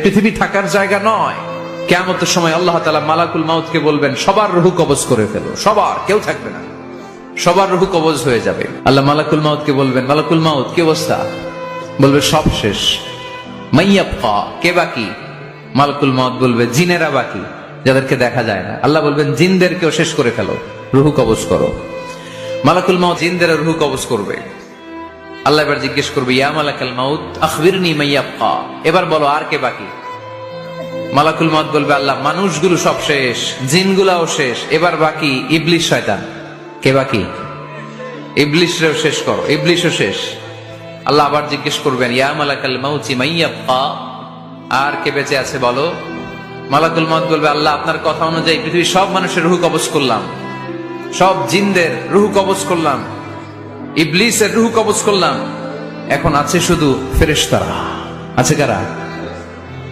পৃথিবী থাকার জায়গা নয়। কিয়ামতের সময় আল্লাহ তাআলা মালাকুল মাউতকে বলবেন, সবার রূহ কবজ করে ফেলো, সবার, কেউ থাকবে না, সবার রূহ কবজ হয়ে যাবে। আল্লাহ মালাকুল মাউতকে বলবেন, মালাকুল মাউত কি অবস্থা? বলবে সব শেষ। মাইয়াবকা, কে বাকি? মালাকুল মাউত বলবে জিনেরা বাকি, যাদেরকে দেখা যায় না। আল্লাহ বলবেন জিনদেরকেও শেষ করে ফেলো, রূহ কবজ করো। মালাকুল মাউত জিনদের রূহ কবজ করবে। আল্লাহ এবার জিজ্ঞেস করবে, ইয়া মালাকাল মাউত আখবিরনি মাইয়াবকা, এবার বলো আর কে বাকি? মালাকুল মাউত বলবে, আল্লাহ মানুষগুলো সব শেষ, জিনগুলাও শেষ, এবার বাকি ইবলিস শয়তান। কে বাকি? ইবলিসরেও শেষ করো, ইবলিসও শেষ। আল্লাহ আবার জিজ্ঞেস করবেন, ইয়া মালাকাল মাউতি মাইয়াবকা, আর কে বেঁচে আছে বলো? মালাকুল মাউত বলবে, আল্লাহ আপনার কথা অনুযায়ী পৃথিবীর সব মানুষের রূহ কবজ করলাম, সব জিনদের রূহ কবজ করলাম, ইবলিসের রূহ কবজ করলাম, এখন আছে শুধু ফেরেশতারা। আছে কারা?